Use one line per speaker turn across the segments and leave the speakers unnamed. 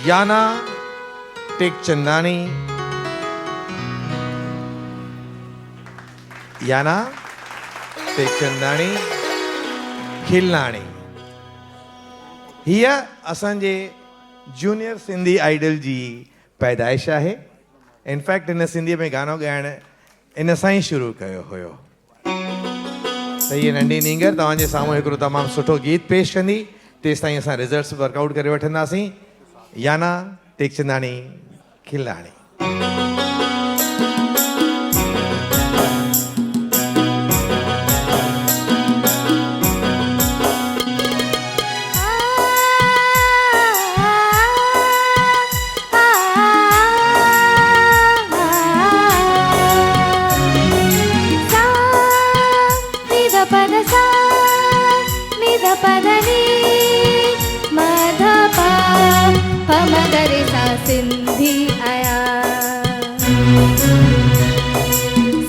याना टेकचंदानी, याना टेकचंदानी खिलनानी। हीअ असांजे junior Sindhi idol जी पैदाइश है। इनफैक्ट इन सिंधी में गानो ॻाइणु इन सां ई शुरू कयो हुयो। त हीअ नंढी नींगर तव्हांजे साम्हूं हिकिड़ो तमामु सुठो गीत पेश कंदी। तेसि ताईं असां रिज़ल्ट्स वर्कआउट करे वठंदासीं। याना टेकचंदानी खिलनानी।
सिंधी आया,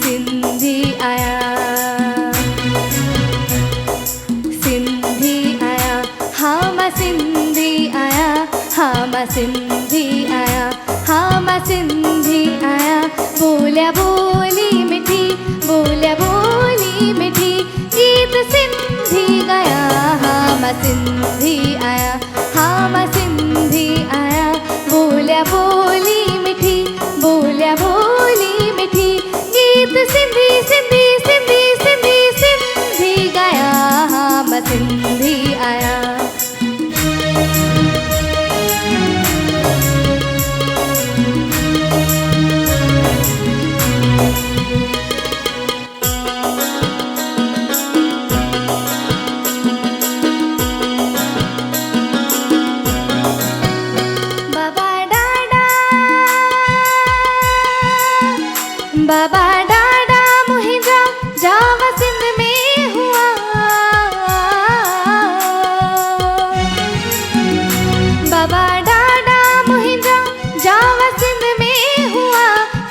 सिंधी आया, सिंधी आया, हाँ मां सिंधी आया, हाँ मां सिंधी आया, हाँ मां सिंधी आया। बोलिया बोली मिठी, बोलिया बोली मिठी, गीत सिंधी गाया। हाँ मां सिंधी आया, हाँ मां सिंधी आया। बोलिया बोली मिठी, बोलिया बोली मिठी, गीत सिंधी सिंधी सिंधी सिंधी सिंधी गाया। हाँ मां सिंधी आया। बाबा डाडा मुहिंजा जाव सिंध में हुआ। बाबा डाडा मुहिंजा जाव सिंध में हुआ।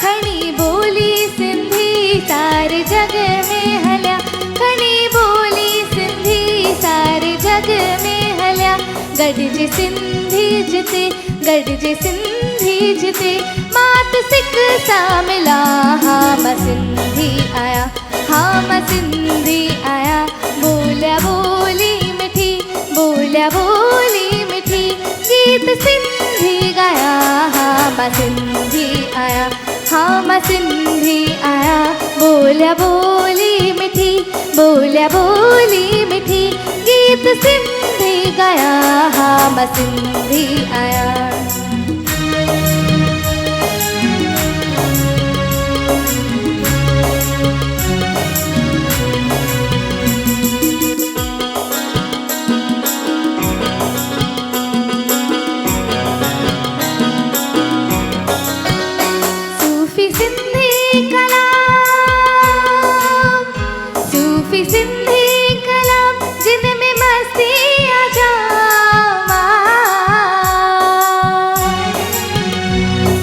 खणी बोली सिंधी सारे जग में हलिया, खणी बोली सिंधी सारे जग में हलिया। गॾिजे सिंधी जिते, गॾिजे सिंधी जिते, मात सिक सा मिला। हाँ मां सिंधी आया, हाँ मां सिंधी आया। बोलिया बोली मिठी, बोलिया बोली मिठी, गीत सिंधी गाया। हाँ मां सिंधी आया, हाँ मां सिंधी आया। बोलिया बोली मिठी, बोलिया बोली मिठी, गीत सिंधी गाया। हाँ मां सिंधी आया। सूफी सिंधी कलाम जिनमें मस्ती आ जावा।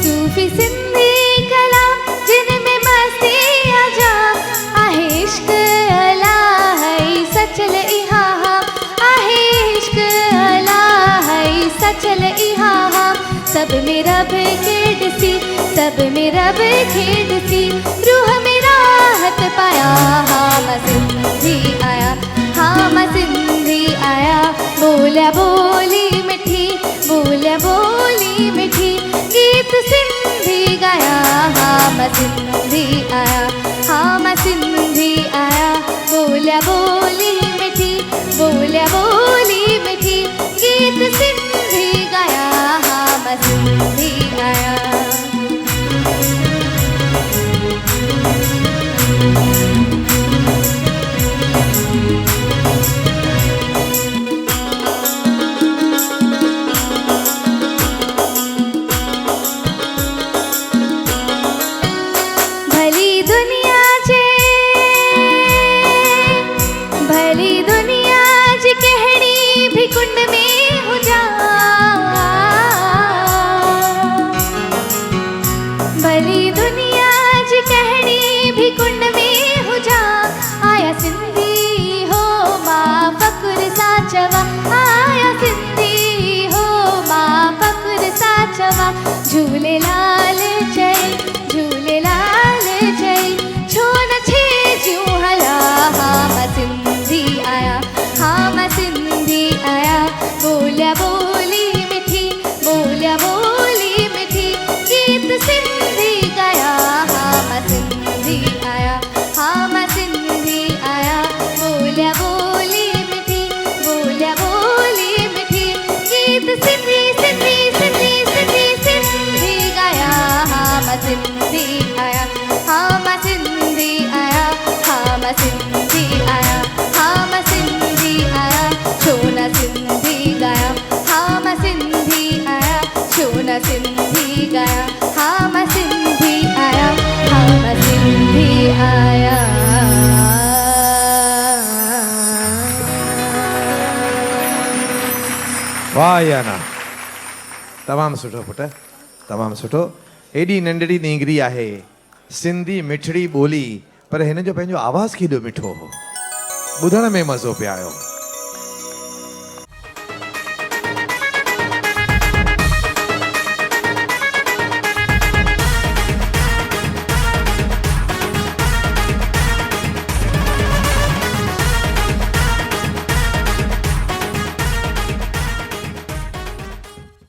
सूफी सिंधी कलाम जिनमें मस्ती आ जा। आहे इश्क अल्लाह है सचल इहा, आहे इश्क अल्लाह है सचल इहा। सब में रब के ॾिसी, सब में रब के ॾिसी, रूह में राहत पाया। हाँ मां सिंधी आया, हाँ मां सिंधी आया। बोलिया बोली मिठी, बोलिया बोली मिठी, गीत सिंधी गाया। हाँ मां सिंधी आया, हाँ मां सिंधी आया। बोलिया बोली मिठी, बोलिया बोली मिठी, गीत सिंधी गाया। हाँ मां सिंधी आया। भली दुनिया जे, भली दुनिया जी कहिड़ी भी कुंड में हुजा। भली दुनिया जी कहिड़ी भी कुंड में हुजा। आया सिंधी हो मां फकुर सा चवा, आया सिंधी हो मां फकुर सा झूलेलाल चई झूलेलाल चई छो न छे जूं हला हा मां सिंधी आया हा मां सिंधी आया बोलिया बोली मिठी बोलिया बोली मिठी गीत सिंधी गाया हा मां सिंधी आया हा मां सिंधी आया बोलिया बोली मिठी बोलिया बोली मिठी गीत सिंधी सिंधी सिंधी सिंधी सिंधी गाया हा मां सिंधी आया हा मां सिंधी आया हा मां सिंधी आया हा मां सिंधी आया छो न सिंधी गाया हा मां सिंधी आया छो न सिंधी गाया हा मां सिंधी आया हा मां सिंधी आया
वाह याना तमामु सुठो पुटु तमामु सुठो एॾी नंढड़ी नींगरी आहे सिंधी मिठड़ी ॿोली पर हिन जो पंहिंजो आवाज़ केॾो मिठो हो ॿुधण में मज़ो पिया आयो